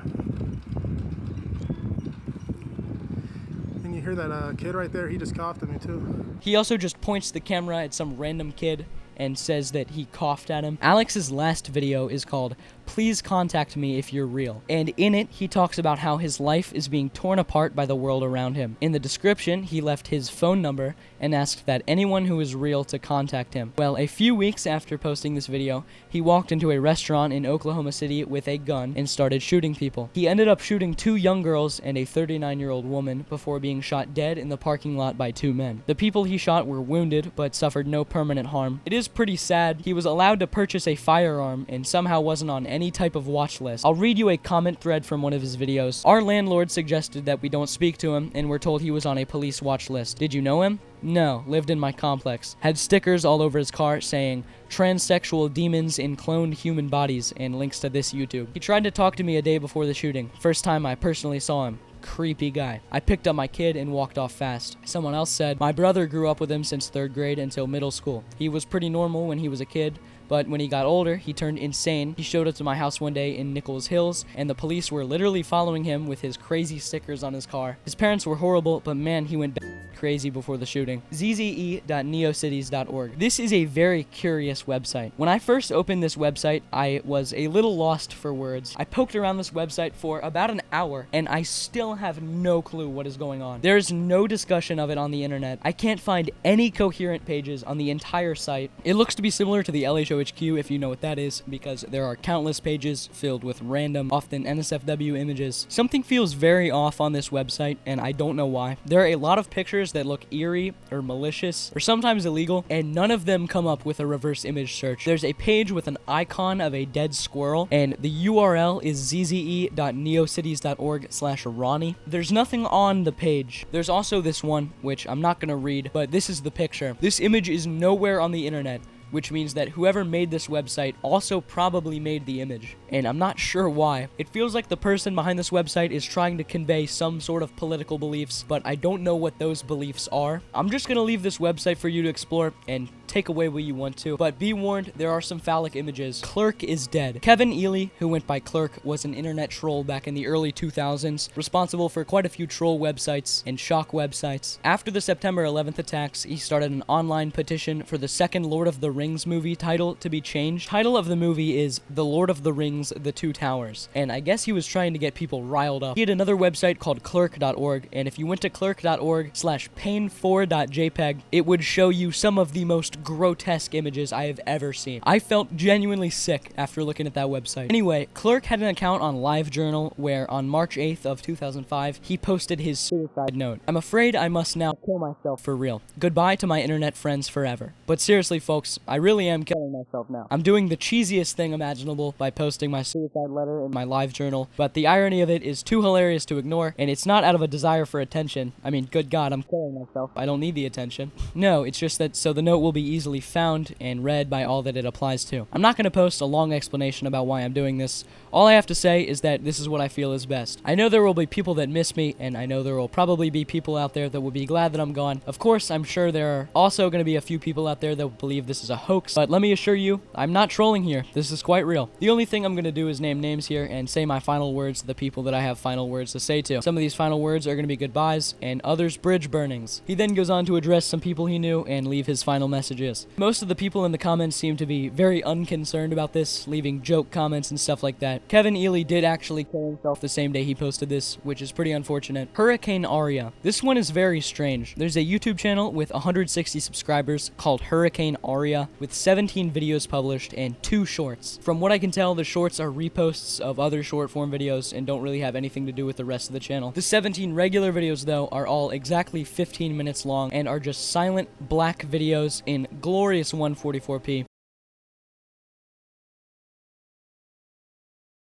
And you hear that kid right there? He just coughed at me too. He also just points the camera at some random kid and says that he coughed at him. Alex's last video is called "Please Contact Me If You're Real," and in it he talks about how his life is being torn apart by the world around him. In the description, he left his phone number and asked that anyone who is real to contact him. Well, a few weeks after posting this video, he walked into a restaurant in Oklahoma City with a gun and started shooting people. He ended up shooting 2 young girls and a 39-year-old woman before being shot dead in the parking lot by 2 men. The people he shot were wounded but suffered no permanent harm. It is pretty sad. He was allowed to purchase a firearm and somehow wasn't on any type of watch list. I'll read you a comment thread from one of his videos. Our landlord suggested that we don't speak to him, and we're told he was on a police watch list. Did you know him? No, lived in my complex. Had stickers all over his car saying transsexual demons in cloned human bodies and links to this YouTube. He tried to talk to me a day before the shooting. First time I personally saw him. Creepy guy. I picked up my kid and walked off fast. Someone else said, my brother grew up with him since 3rd grade until middle school. He was pretty normal when he was a kid, but when he got older, he turned insane. He showed up to my house one day in Nichols Hills, and the police were literally following him with his crazy stickers on his car. His parents were horrible, but man, he went crazy before the shooting. zzE.neocities.org. This is a very curious website. When I first opened this website, I was a little lost for words. I poked around this website for about an hour, and I still have no clue what is going on. There's no discussion of it on the internet. I can't find any coherent pages on the entire site. It looks to be similar to the LHOHQ, if you know what that is, because there are countless pages filled with random, often NSFW images. Something feels very off on this website, and I don't know why. There are a lot of pictures that look eerie or malicious or sometimes illegal, and none of them come up with a reverse image search. There's a page with an icon of a dead squirrel, and the URL is zzE.neocities.org/Ronnie. There's nothing on the page. There's also this one, which I'm not gonna read, but this is the picture. This image is nowhere on the internet, which means that whoever made this website also probably made the image, and I'm not sure why. It feels like the person behind this website is trying to convey some sort of political beliefs, but I don't know what those beliefs are. I'm just gonna leave this website for you to explore and take away what you want to, but be warned, there are some phallic images. Clerk is dead. Kevin Ely, who went by Clerk, was an internet troll back in the early 2000s, responsible for quite a few troll websites and shock websites. After the September 11th attacks, he started an online petition for the second Lord of the Rings movie title to be changed. Title of the movie is The Lord of the Rings: The Two Towers, and I guess he was trying to get people riled up. He had another website called clerk.org, and if you went to clerk.org/pain4.jpg, it would show you some of the most grotesque images I have ever seen. I felt genuinely sick after looking at that website. Anyway, Clerk had an account on LiveJournal where on March 8th of 2005, he posted his suicide note. I'm afraid I must now kill myself for real. Goodbye to my internet friends forever. But seriously, folks, I really am killing myself now. I'm doing the cheesiest thing imaginable by posting my suicide letter in my LiveJournal, but the irony of it is too hilarious to ignore, and it's not out of a desire for attention. I mean, good God, I'm killing myself. I don't need the attention. No, it's just that so the note will be easily found and read by all that it applies to. I'm not going to post a long explanation about why I'm doing this. All I have to say is that this is what I feel is best. I know there will be people that miss me, and I know there will probably be people out there that will be glad that I'm gone. Of course, I'm sure there are also going to be a few people out there that will believe this is a hoax, but let me assure you, I'm not trolling here. This is quite real. The only thing I'm going to do is name names here and say my final words to the people that I have final words to say to. Some of these final words are going to be goodbyes, and others bridge burnings. He then goes on to address some people he knew and leave his final messages. Most of the people in the comments seem to be very unconcerned about this, leaving joke comments and stuff like that. Kevin Ely did actually kill himself the same day he posted this, which is pretty unfortunate. Hurricane Aria. This one is very strange. There's a YouTube channel with 160 subscribers called Hurricane Aria with 17 videos published and 2 shorts. From what I can tell, the shorts are reposts of other short form videos and don't really have anything to do with the rest of the channel. The 17 regular videos, though, are all exactly 15 minutes long and are just silent black videos in glorious 144p.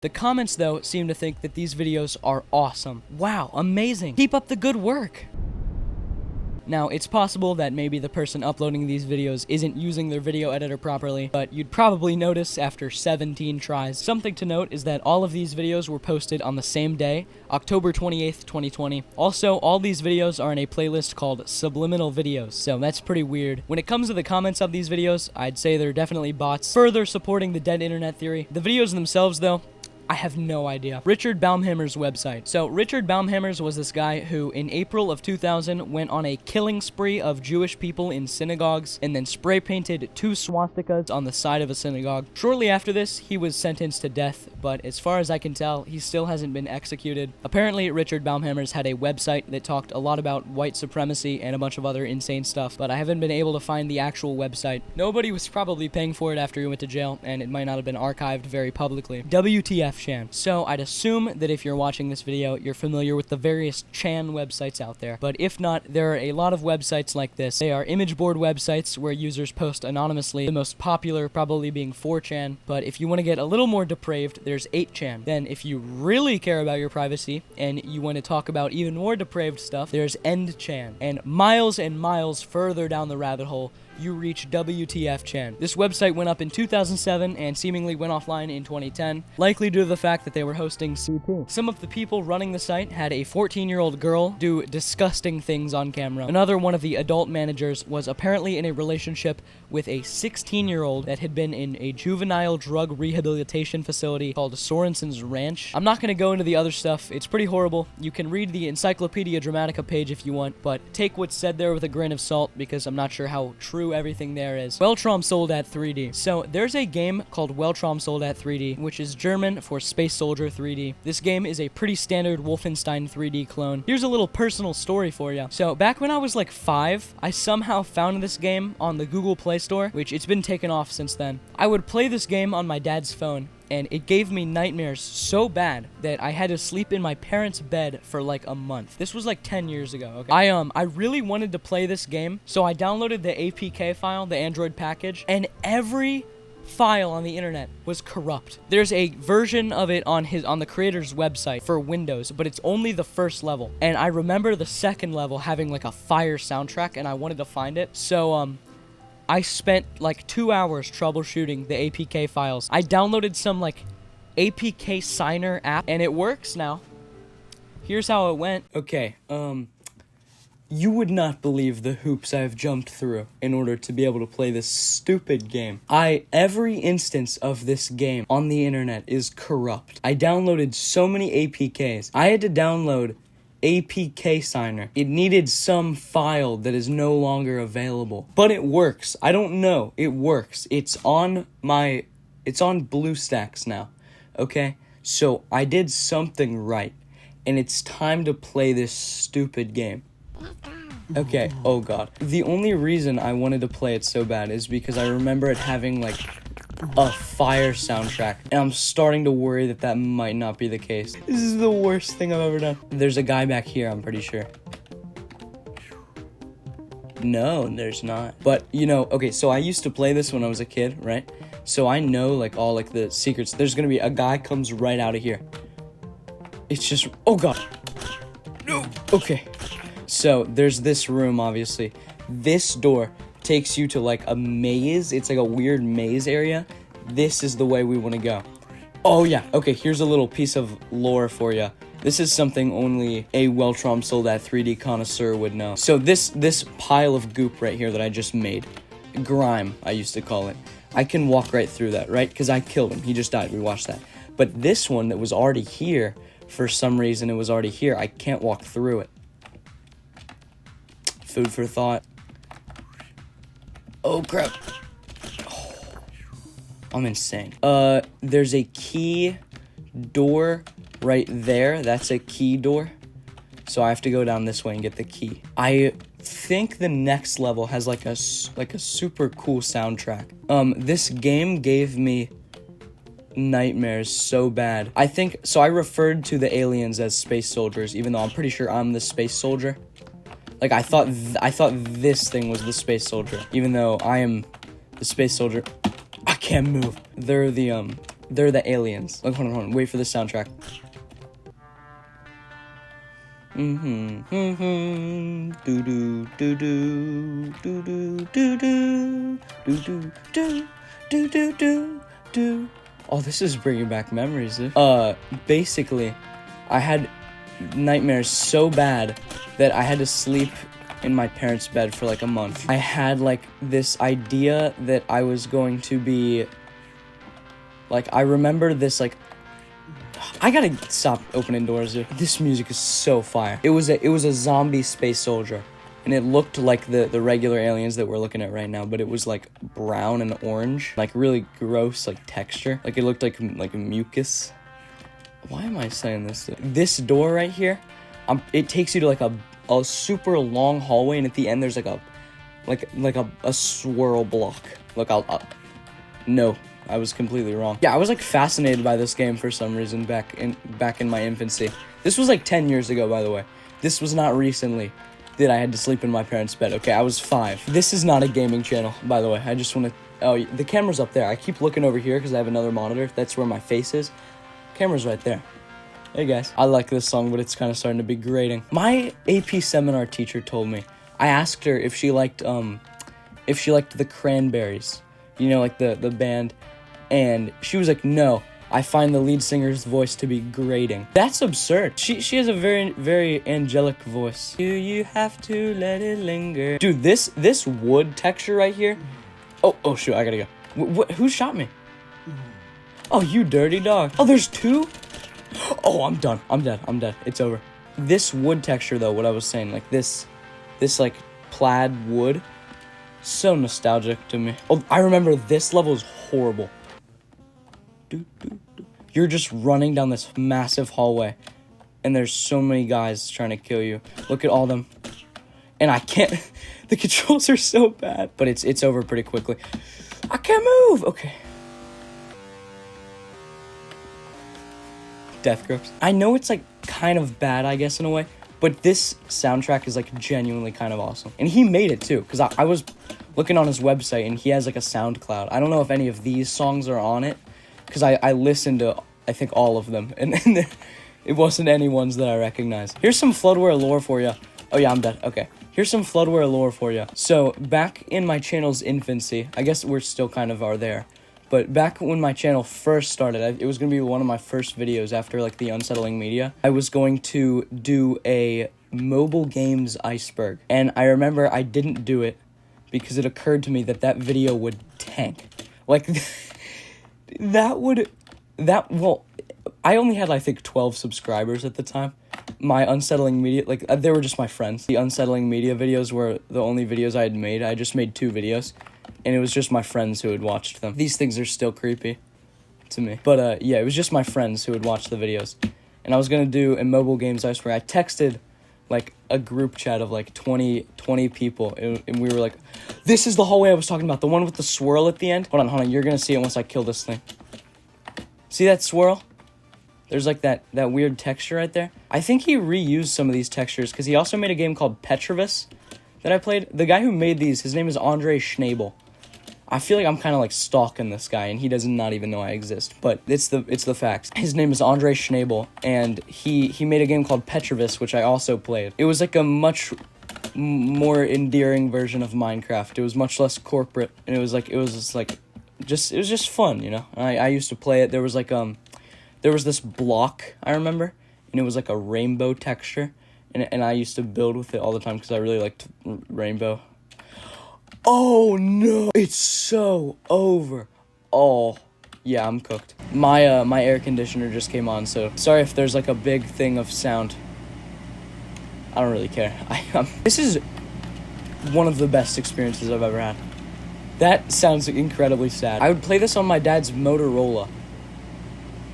The comments, though, seem to think that these videos are awesome. Wow, amazing. Keep up the good work. Now, it's possible that maybe the person uploading these videos isn't using their video editor properly, but you'd probably notice after 17 tries. Something to note is that all of these videos were posted on the same day, October 28th, 2020. Also, all these videos are in a playlist called Subliminal Videos, so that's pretty weird. When it comes to the comments of these videos, I'd say they're definitely bots, further supporting the dead internet theory. The videos themselves, though, I have no idea. Richard Baumhammer's website. So Richard Baumhammer's was this guy who in April of 2000 went on a killing spree of Jewish people in synagogues and then spray painted 2 swastikas on the side of a synagogue. Shortly after this, he was sentenced to death, but as far as I can tell, he still hasn't been executed. Apparently, Richard Baumhammer's had a website that talked a lot about white supremacy and a bunch of other insane stuff, but I haven't been able to find the actual website. Nobody was probably paying for it after he went to jail, and it might not have been archived very publicly. WTF Chan. So I'd assume that if you're watching this video, you're familiar with the various Chan websites out there. But if not, there are a lot of websites like this. They are image board websites where users post anonymously, the most popular probably being 4chan. But if you want to get a little more depraved, there's 8chan. Then if you really care about your privacy and you want to talk about even more depraved stuff, there's EndChan. And miles further down the rabbit hole, you reach WTF Chan. This website went up in 2007 and seemingly went offline in 2010, likely due to the fact that they were hosting CP. Some of the people running the site had a 14-year-old girl do disgusting things on camera. Another one of the adult managers was apparently in a relationship with a 16-year-old that had been in a juvenile drug rehabilitation facility called Sorensen's Ranch. I'm not going to go into the other stuff. It's pretty horrible. You can read the Encyclopedia Dramatica page if you want, but take what's said there with a grain of salt because I'm not sure how true everything there is. Weltraum Soldat 3D. So there's a game called Weltraum Soldat 3D, which is German for Space Soldier 3D. This game is a pretty standard Wolfenstein 3D clone. Here's a little personal story for you. So back when I was like 5, I somehow found this game on the Google Play Store, which it's been taken off since then. I would play this game on my dad's phone, and it gave me nightmares so bad that I had to sleep in my parents' bed for like a month. This was like 10 years ago, okay? I really wanted to play this game, so I downloaded the APK file, the Android package, and every file on the internet was corrupt. There's a version of it on the creator's website for Windows, but it's only the first level. And I remember the second level having like a fire soundtrack, and I wanted to find it. So, I spent like 2 hours troubleshooting the APK files. I downloaded some like APK signer app and it works now. Here's how it went. Okay, you would not believe the hoops I've jumped through in order to be able to play this stupid game. Every instance of this game on the internet is corrupt. I downloaded so many APKs. I had to download APK signer. It needed some file that is no longer available. But it works. I don't know. It works. It's on BlueStacks now. Okay? So I did something right. And it's time to play this stupid game. Okay, oh god. The only reason I wanted to play it so bad is because I remember it having like a fire soundtrack, and I'm starting to worry that might not be the case. This is the worst thing I've ever done. There's a guy back here, I'm pretty sure. No, there's not. But, you know, okay, so I used to play this when I was a kid, right? So I know, like, all, like, the secrets. There's gonna be a guy comes right out of here. It's just, oh god. No. Okay. So, there's this room, obviously. This door takes you to like a maze. It's like a weird maze area. This is the way we want to go. Oh yeah, okay, here's a little piece of lore for you. This is something only a Weltromsel, that 3D connoisseur, would know. So this pile of goop right here that I just made, grime, I used to call it, I can walk right through that, right? Because I killed him, he just died, we watched that. But this one that was already here, for some reason it was already here, I can't walk through it. Food for thought. Oh crap. Oh, I'm insane. There's a key door right there. That's a key door. So I have to go down this way and get the key. I think the next level has like a super cool soundtrack. This game gave me nightmares so bad. I think, so I referred to the aliens as space soldiers, even though I'm pretty sure I'm the space soldier. Like, I thought this thing was the space soldier, even though I am the space soldier. I can't move. They're the aliens. Like, hold on, wait for the soundtrack. Do do do do do do do do do do do do do. Oh, this is bringing back memories. Basically, I had nightmares so bad that I had to sleep in my parents' bed for like a month. I had like this idea that I was going to be like, I remember this, like, I gotta stop opening doors, dude. This music is so fire. It was a zombie space soldier, and it looked like the regular aliens that we're looking at right now, but it was like brown and orange, like really gross, like texture. Like it looked like mucus. Why am I saying this? This door right here, it takes you to like a super long hallway, and at the end there's like a swirl block. Look, no, I was completely wrong. Yeah, I was like fascinated by this game for some reason back in my infancy. This was like 10 years ago, by the way. This was not recently that I had to sleep in my parents' bed. Okay, I was 5. This is not a gaming channel, by the way. I just want to. Oh, the camera's up there. I keep looking over here because I have another monitor. That's where my face is. Camera's right there. Hey guys, I like this song, but it's kind of starting to be grating. My AP seminar teacher told me. I asked her if she liked the Cranberries, you know, like the band, and she was like, no, I find the lead singer's voice to be grating. That's absurd. She has a very, very angelic voice. Do you have to let it linger? Dude, this wood texture right here. Oh shoot, I gotta go. Who shot me? Oh, you dirty dog. Oh, there's 2? Oh, I'm done. I'm dead. It's over. This wood texture, though, what I was saying, like this like plaid wood, so nostalgic to me. Oh, I remember this level is horrible. You're just running down this massive hallway, and there's so many guys trying to kill you. Look at all them. And I can't. The controls are so bad. But it's over pretty quickly. I can't move. Okay. Death grips. I know it's like kind of bad, I guess, in a way, but this soundtrack is like genuinely kind of awesome. And he made it too, because I was looking on his website and he has like a SoundCloud. I don't know if any of these songs are on it, because I listened to, I think, all of them, and it wasn't any ones that I recognize. Here's some Floodware lore for you. Oh yeah, I'm dead. Okay. Here's some Floodware lore for you. So back in my channel's infancy, I guess we're still kind of are there. But back when my channel first started, it was going to be one of my first videos after, like, the Unsettling Media. I was going to do a mobile games iceberg. And I remember I didn't do it because it occurred to me that video would tank. Like, well, I only had, I think, 12 subscribers at the time. My Unsettling Media, like, they were just my friends. The Unsettling Media videos were the only videos I had made. I just made 2 videos. And it was just my friends who had watched them. These things are still creepy to me. But, yeah, it was just my friends who had watched the videos. And I was going to do a mobile games iceberg. I texted, like, a group chat of, like, 20 people. And we were like, this is the hallway I was talking about. The one with the swirl at the end. Hold on. You're going to see it once I kill this thing. See that swirl? There's, like, that weird texture right there. I think he reused some of these textures because he also made a game called Petrovis that I played. The guy who made these, his name is Andre Schnabel. I feel like I'm kind of like stalking this guy, and he does not even know I exist. But it's the facts. His name is Andre Schnabel, and he made a game called Petrovis, which I also played. It was like a much more endearing version of Minecraft. It was much less corporate, and it was just fun, you know. I used to play it. There was this block, I remember, and it was like a rainbow texture, and I used to build with it all the time because I really liked rainbow. Oh no, it's so over. Oh, yeah, I'm cooked. My air conditioner just came on, so sorry if there's like a big thing of sound. I don't really care. This is one of the best experiences I've ever had. That sounds incredibly sad. I would play this on my dad's Motorola.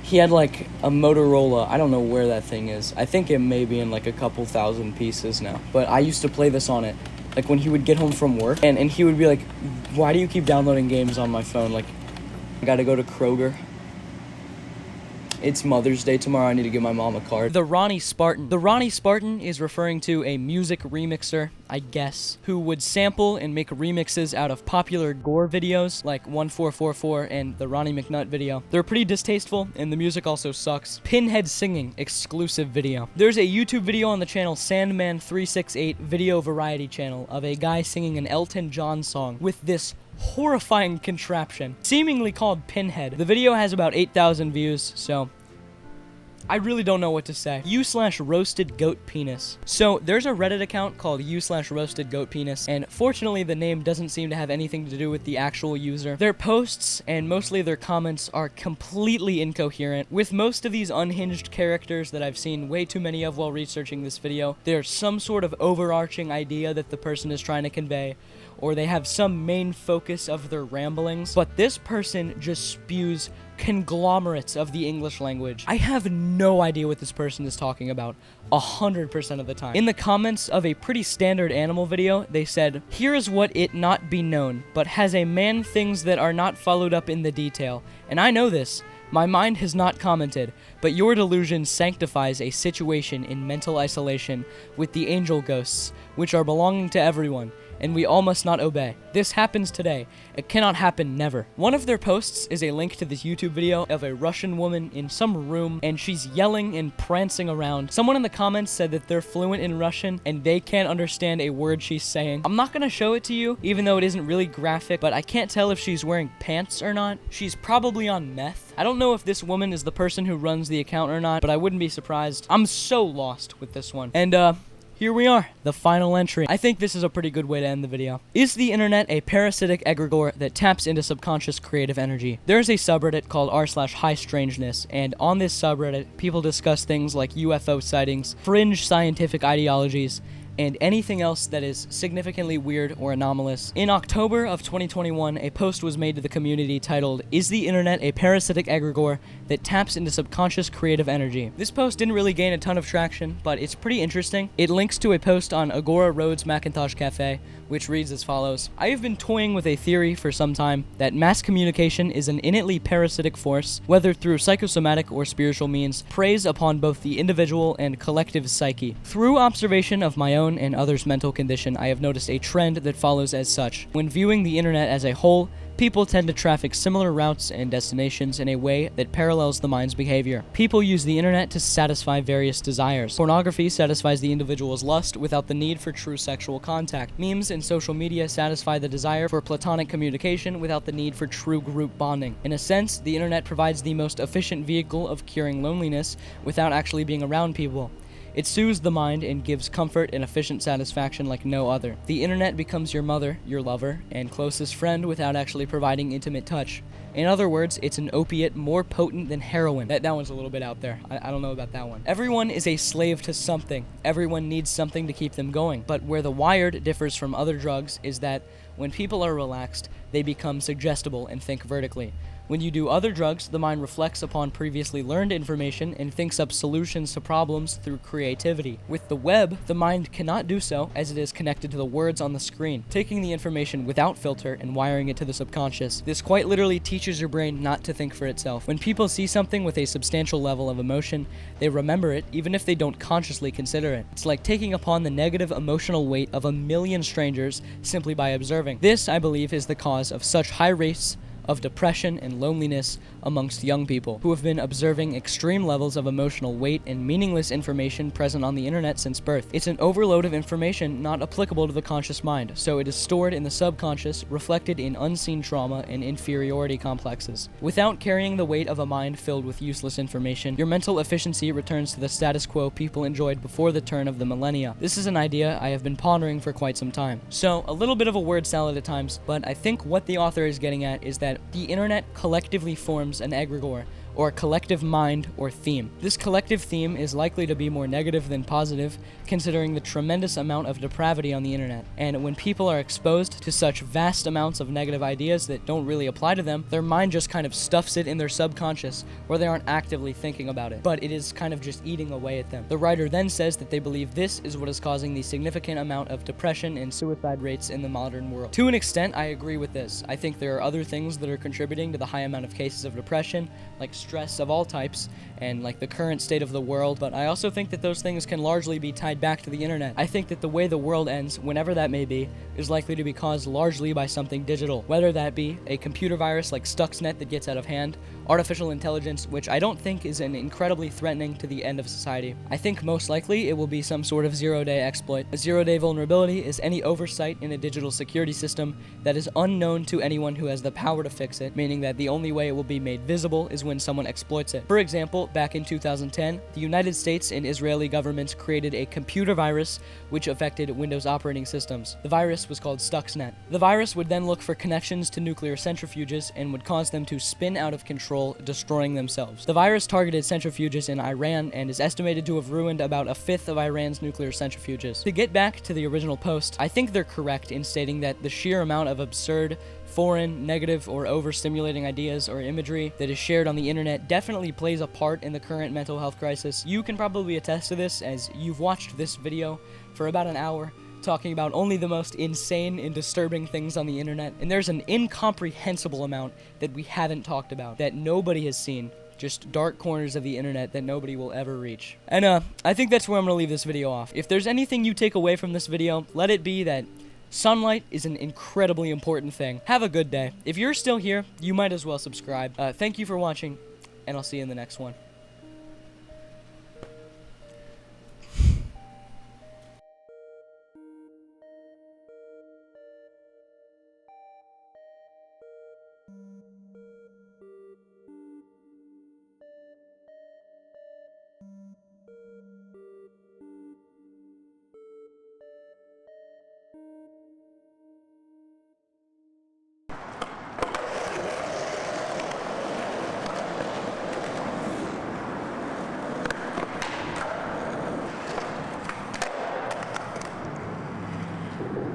He had like a Motorola. I don't know where that thing is. I think it may be in like a couple thousand pieces now. But I used to play this on it. Like when he would get home from work and he would be like, why do you keep downloading games on my phone? Like, I gotta go to Kroger. It's Mother's Day tomorrow. I need to give my mom a card. The Ronnie Spartan. The Ronnie Spartan is referring to a music remixer, I guess, who would sample and make remixes out of popular gore videos like 1444 and the Ronnie McNutt video. They're pretty distasteful, and the music also sucks. Pinhead singing exclusive video. There's a YouTube video on the channel Sandman368 Video Variety channel of a guy singing an Elton John song with this horrifying contraption, seemingly called Pinhead. The video has about 8,000 views, so I really don't know what to say. U/roasted goat penis. So there's a Reddit account called U/roasted goat penis, and fortunately the name doesn't seem to have anything to do with the actual user. Their posts and mostly their comments are completely incoherent. With most of these unhinged characters that I've seen way too many of while researching this video, there's some sort of overarching idea that the person is trying to convey, or they have some main focus of their ramblings, but this person just spews conglomerates of the English language. I have no idea what this person is talking about 100% of the time. In the comments of a pretty standard animal video, they said, "Here is what it not be known, but has a man things that are not followed up in the detail. And I know this. My mind has not commented, but your delusion sanctifies a situation in mental isolation with the angel ghosts, which are belonging to everyone, and we all must not obey. This happens today. It cannot happen never." One of their posts is a link to this YouTube video of a Russian woman in some room, and she's yelling and prancing around. Someone in the comments said that they're fluent in Russian, and they can't understand a word she's saying. I'm not gonna show it to you, even though it isn't really graphic, but I can't tell if she's wearing pants or not. She's probably on meth. I don't know if this woman is the person who runs the account or not, but I wouldn't be surprised. I'm so lost with this one. And, here we are, the final entry. I think this is a pretty good way to end the video. Is the internet a parasitic egregore that taps into subconscious creative energy? There's a subreddit called r/highstrangeness, and on this subreddit, people discuss things like UFO sightings, fringe scientific ideologies, and anything else that is significantly weird or anomalous. In October of 2021, a post was made to the community titled, "Is the internet a parasitic egregore that taps into subconscious creative energy?" This post didn't really gain a ton of traction, but it's pretty interesting. It links to a post on Agora Rhodes Macintosh Cafe, which reads as follows: "I have been toying with a theory for some time that mass communication is an innately parasitic force, whether through psychosomatic or spiritual means, preys upon both the individual and collective psyche. Through observation of my own and others' mental condition, I have noticed a trend that follows as such. When viewing the internet as a whole, people tend to traffic similar routes and destinations in a way that parallels the mind's behavior. People use the internet to satisfy various desires. Pornography satisfies the individual's lust without the need for true sexual contact. Memes and social media satisfy the desire for platonic communication without the need for true group bonding. In a sense, the internet provides the most efficient vehicle of curing loneliness without actually being around people. It soothes the mind and gives comfort and efficient satisfaction like no other. The internet becomes your mother, your lover, and closest friend without actually providing intimate touch. In other words, it's an opiate more potent than heroin." That one's a little bit out there. I don't know about that one. Everyone is a slave to something. Everyone needs something to keep them going. But where the wired differs from other drugs is that when people are relaxed, they become suggestible and think vertically. When you do other drugs, the mind reflects upon previously learned information and thinks up solutions to problems through creativity. With the web, the mind cannot do so as it is connected to the words on the screen, taking the information without filter and wiring it to the subconscious. This quite literally teaches your brain not to think for itself. When people see something with a substantial level of emotion, they remember it even if they don't consciously consider it. It's like taking upon the negative emotional weight of a million strangers simply by observing. This, I believe, is the cause of such high rates of depression and loneliness amongst young people who have been observing extreme levels of emotional weight and meaningless information present on the internet since birth. It's an overload of information not applicable to the conscious mind, so it is stored in the subconscious, reflected in unseen trauma and inferiority complexes. Without carrying the weight of a mind filled with useless information, your mental efficiency returns to the status quo people enjoyed before the turn of the millennia. This is an idea I have been pondering for quite some time. So, a little bit of a word salad at times, but I think what the author is getting at is that the internet collectively forms an egregore, or a collective mind or theme. This collective theme is likely to be more negative than positive, considering the tremendous amount of depravity on the internet. And when people are exposed to such vast amounts of negative ideas that don't really apply to them, their mind just kind of stuffs it in their subconscious, where they aren't actively thinking about it, but it is kind of just eating away at them. The writer then says that they believe this is what is causing the significant amount of depression and suicide rates in the modern world. To an extent, I agree with this. I think there are other things that are contributing to the high amount of cases of depression, like stress of all types, and like the current state of the world, but I also think that those things can largely be tied back to the internet. I think that the way the world ends, whenever that may be, is likely to be caused largely by something digital, whether that be a computer virus like Stuxnet that gets out of hand, artificial intelligence, which I don't think is an incredibly threatening to the end of society. I think most likely it will be some sort of zero-day exploit. A zero-day vulnerability is any oversight in a digital security system that is unknown to anyone who has the power to fix it, meaning that the only way it will be made visible is when someone exploits it. For example, back in 2010, the United States and Israeli governments created a computer virus which affected Windows operating systems. The virus was called Stuxnet. The virus would then look for connections to nuclear centrifuges and would cause them to spin out of control, destroying themselves. The virus targeted centrifuges in Iran and is estimated to have ruined about a fifth of Iran's nuclear centrifuges. To get back to the original post, I think they're correct in stating that the sheer amount of absurd, foreign, negative, or overstimulating ideas or imagery that is shared on the internet definitely plays a part in the current mental health crisis. You can probably attest to this, as you've watched this video for about an hour talking about only the most insane and disturbing things on the internet, and there's an incomprehensible amount that we haven't talked about, that nobody has seen. Just dark corners of the internet that nobody will ever reach. And I think that's where I'm gonna leave this video off. If there's anything you take away from this video, let it be that sunlight is an incredibly important thing. Have a good day. If you're still here, you might as well subscribe. Thank you for watching, and I'll see you in the next one.